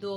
2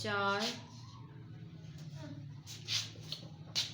4